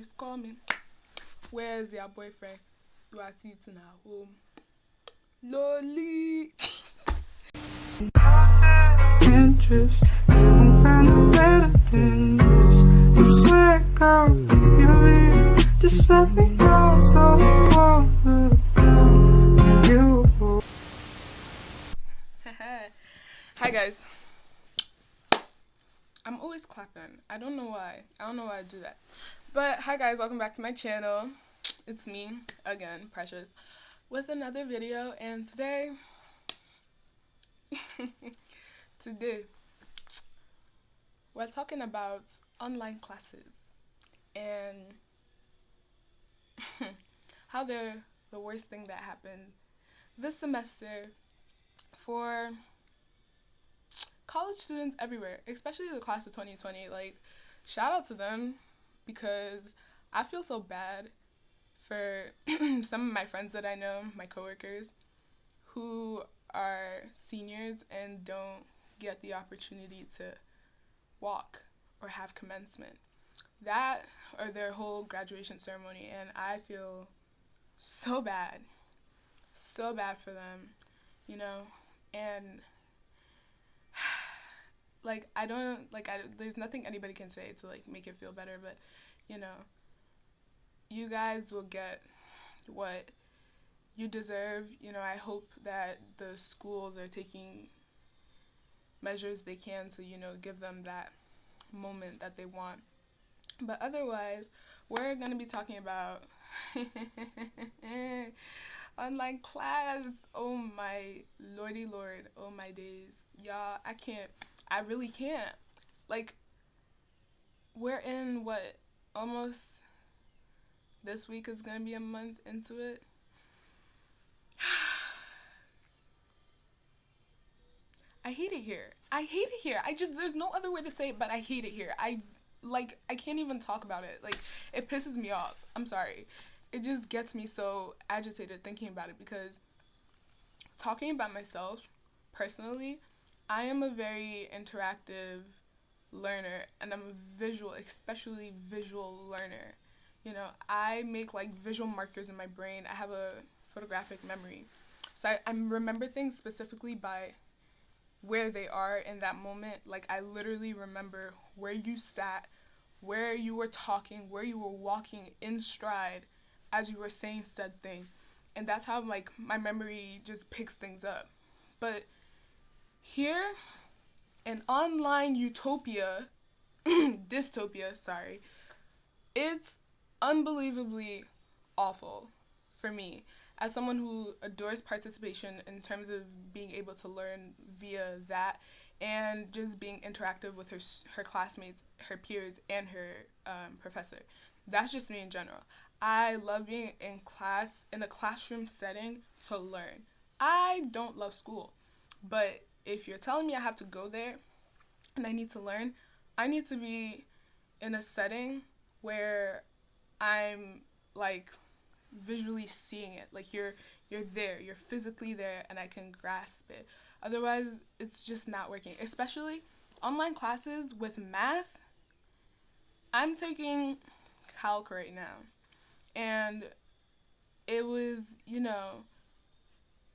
keeps coming. Where's your boyfriend? You are sitting at home. Lolly. Interest, you won't find no better than this. You swear, girl, if you leave, just let me know so I won't look down you. Hi guys. I'm always clapping. I don't know why I do that. But hi guys, welcome back to my channel. It's me again, Precious, with another video. And today we're talking about online classes and how they're the worst thing that happened this semester for college students everywhere, especially the class of 2020. Like, shout out to them, because I feel so bad for some of my friends that I know, my coworkers, who are seniors and don't get the opportunity to walk or have commencement. That or their whole graduation ceremony, and I feel so bad for them, you know, and there's nothing anybody can say to like make it feel better, but you know, you guys will get what you deserve. You know, I hope that the schools are taking measures they can to, you know, give them that moment that they want. But otherwise, we're going to be talking about online class. Oh my lordy lord, oh my days. Y'all, I really can't. Like, we're in what, almost this week is going to be a month into it. I hate it here. There's no other way to say it, but I hate it here. I can't even talk about it. Like, it pisses me off. I'm sorry. It just gets me so agitated thinking about it, because talking about myself personally, I am a very interactive learner, and I'm a especially visual learner. You know, I make like visual markers in my brain. I have a photographic memory. So I remember things specifically by where they are in that moment. Like, I literally remember where you sat, where you were talking, where you were walking in stride as you were saying said thing. And that's how, like, my memory just picks things up. But here, in online utopia, dystopia, sorry, it's unbelievably awful for me, as someone who adores participation in terms of being able to learn via that and just being interactive with her classmates, her peers, and her professor. That's just me in general. I love being in a classroom setting to learn. I don't love school, but if you're telling me I have to go there and I need to learn, I need to be in a setting where I'm like visually seeing it. Like, you're there, you're physically there, and I can grasp it. Otherwise, it's just not working. Especially online classes with math. I'm taking calc right now, and it was, you know,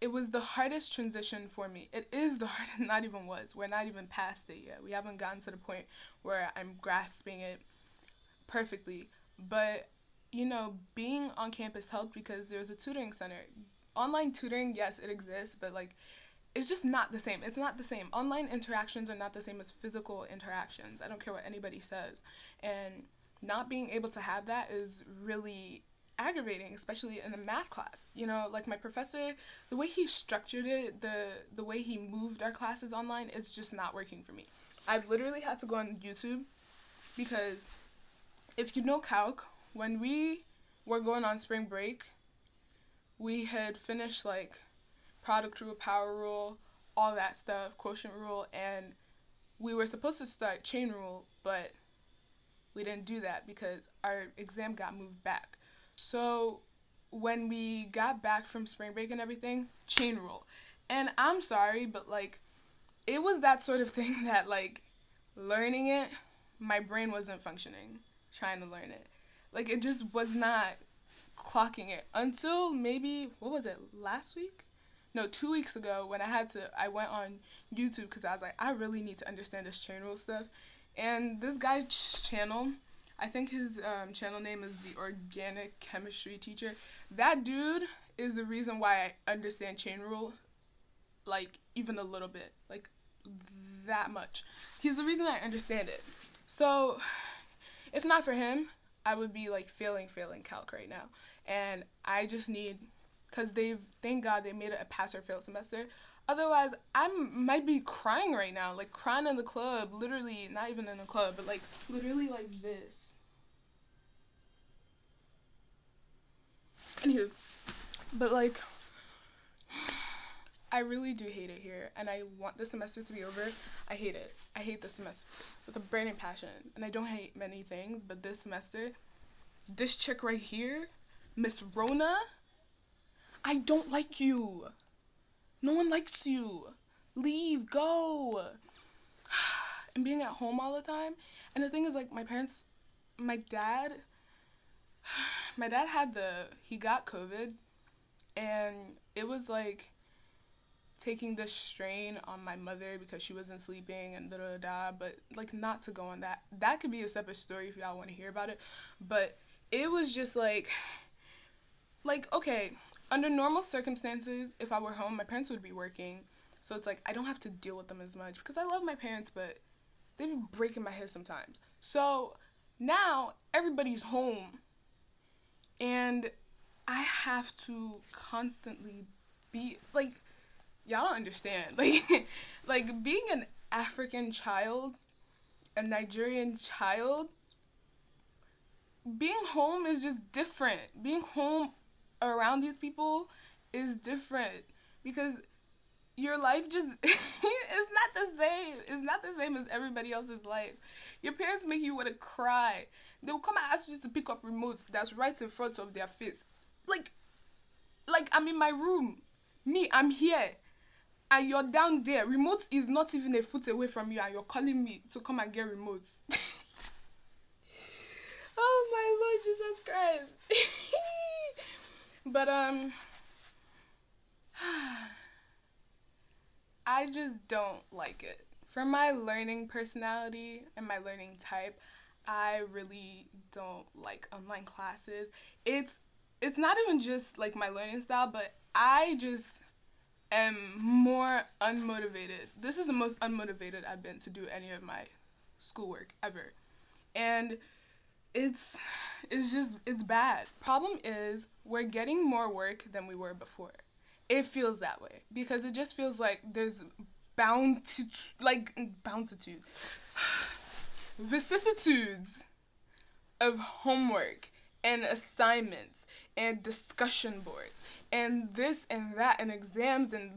it was the hardest transition for me. It is the hardest, not even was. We're not even past it yet. We haven't gotten to the point where I'm grasping it perfectly. But, you know, being on campus helped because there's a tutoring center. Online tutoring, yes, it exists, but, like, it's just not the same. It's not the same. Online interactions are not the same as physical interactions. I don't care what anybody says. And not being able to have that is really aggravating, especially in a math class. You know, like, my professor, the way he structured it, the way he moved our classes online, is just not working for me. I've literally had to go on YouTube, because if you know calc, when we were going on spring break, we had finished, like, product rule, power rule, all that stuff, quotient rule, and we were supposed to start chain rule, but we didn't do that because our exam got moved back. So when we got back from spring break and everything, chain rule. And I'm sorry, but, like, it was that sort of thing that, like, learning it, my brain wasn't functioning trying to learn it. Like, it just was not clocking it until maybe, what was it, last week? No, 2 weeks ago when I went on YouTube because I was like, I really need to understand this chain rule stuff. And this guy's channel, I think his channel name is The Organic Chemistry Teacher. That dude is the reason why I understand chain rule, like, even a little bit. Like, that much. He's the reason I understand it. So, if not for him, I would be, like, failing calc right now. And I just need, because thank God they made it a pass or fail semester. Otherwise, I might be crying right now. Like, crying in the club. Literally, not even in the club, but, like, literally like this. Anywho, but, like, I really do hate it here, and I want the semester to be over. I hate it. I hate this semester with a burning passion, and I don't hate many things, but this semester, this chick right here, Miss Rona, I don't like you. No one likes you. Leave, go. And being at home all the time, and the thing is, like, my dad he got COVID, and it was, like, taking this strain on my mother because she wasn't sleeping and but, like, not to go on that could be a separate story if y'all want to hear about it. But it was just like okay, under normal circumstances, if I were home, my parents would be working, so it's like I don't have to deal with them as much because I love my parents, but they be breaking my head sometimes. So now everybody's home and I have to constantly be like, y'all don't understand. Like being an African child, a Nigerian child, being home is just different. Being home around these people is different because your life just it's not the same. It's not the same as everybody else's life. Your parents make you want to cry. They will come and ask you to pick up remotes that's right in front of their face. Like I'm in my room. Me, I'm here. And you're down there. Remote is not even a foot away from you and you're calling me to come and get remotes. Oh my Lord Jesus Christ. But I just don't like it. For my learning personality and my learning type, I really don't like online classes. It's not even just like my learning style, but I just am more unmotivated. This is the most unmotivated I've been to do any of my schoolwork ever. And it's bad. Problem is we're getting more work than we were before. It feels that way because it just feels like there's vicissitudes of homework and assignments and discussion boards and this and that and exams and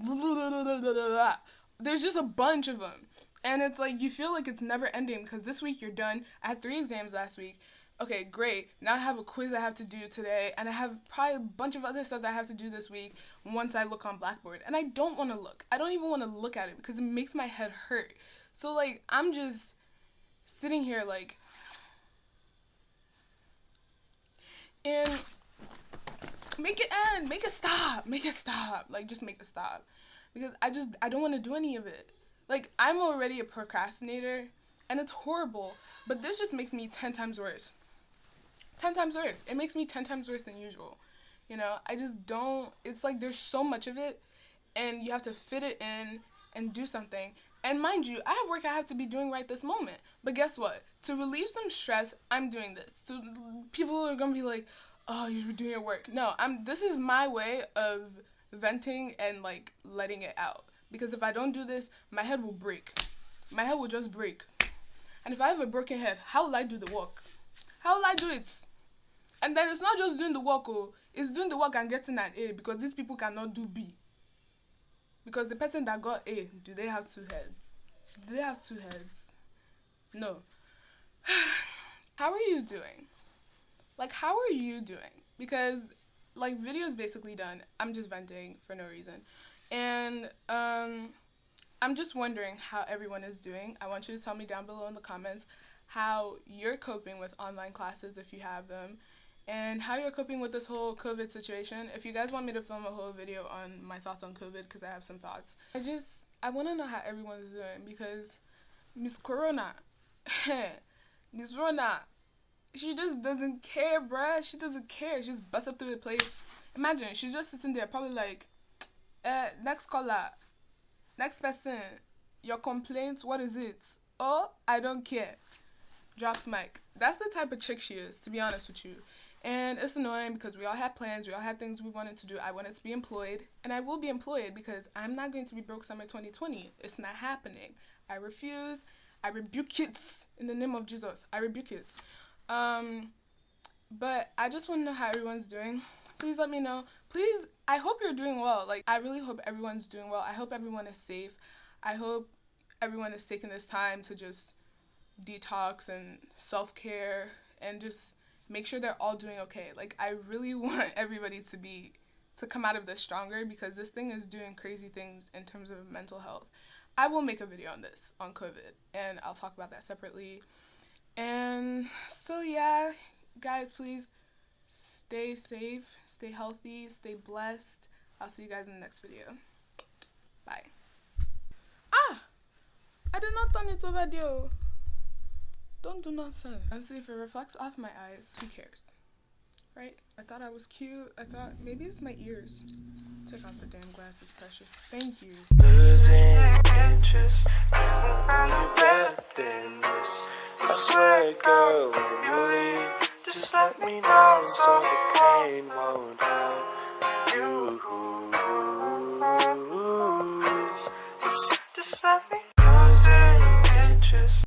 there's just a bunch of them. And it's like you feel like it's never ending because this week you're done. I had 3 exams last week. Okay, great. Now I have a quiz I have to do today, and I have probably a bunch of other stuff that I have to do this week once I look on Blackboard. And I don't want to look. I don't even want to look at it because it makes my head hurt. So, like, I'm just sitting here, like, and make it end. Make it stop. Make it stop. Like, just make it stop. Because I don't want to do any of it. Like, I'm already a procrastinator, and it's horrible. But this just makes me 10 times worse. 10 times worse. It makes me 10 times worse than usual. You know, I just don't, it's like there's so much of it and you have to fit it in and do something. And mind you, I have work I have to be doing right this moment. But guess what? To relieve some stress, I'm doing this. So people are going to be like, oh, you should be doing your work. No, this is my way of venting and like letting it out. Because if I don't do this, my head will break. My head will just break. And if I have a broken head, how will I do the work? How will I do it? And then it's not just doing the work, it's doing the work and getting an A because these people cannot do B. Because the person that got A, do they have 2 heads? Do they have 2 heads? No. How are you doing? Like, how are you doing? Because, like, video is basically done. I'm just venting for no reason. And, I'm just wondering how everyone is doing. I want you to tell me down below in the comments. how you're coping with online classes if you have them, and how you're coping with this whole COVID situation. If you guys want me to film a whole video on my thoughts on COVID, because I have some thoughts, I want to know how everyone's doing, because Miss Corona, Miss Rona, she just doesn't care, bruh. She doesn't care. She just busts up through the place. Imagine, she's just sitting there probably like, next caller, next person, your complaint, what is it? Oh, I don't care. Drops mic. That's the type of chick she is, to be honest with you. And it's annoying because we all had plans, we all had things we wanted to do. I wanted to be employed, and I will be employed because I'm not going to be broke summer 2020. It's not happening. I refuse. I rebuke it in the name of Jesus. I rebuke it. But I just want to know how everyone's doing. Please let me know. Please, I hope you're doing well. Like, I really hope everyone's doing well. I hope everyone is safe. I hope everyone is taking this time to just detox and self-care and just make sure they're all doing okay. Like, I really want everybody to come out of this stronger, because this thing is doing crazy things in terms of mental health. I will make a video on this, on COVID, and I'll talk about that separately. And so yeah, guys, please stay safe, stay healthy, stay blessed. I'll see you guys in the next video. Bye. I did not turn it over there. Don't do nonsense. And see if it reflects off my eyes. Who cares? Right? I thought I was cute. I thought maybe it's my ears. Take off the damn glasses, precious. Thank you. Losing interest, never found a better than this. I swear, girl, when you leave, just let me know so the pain won't hurt you.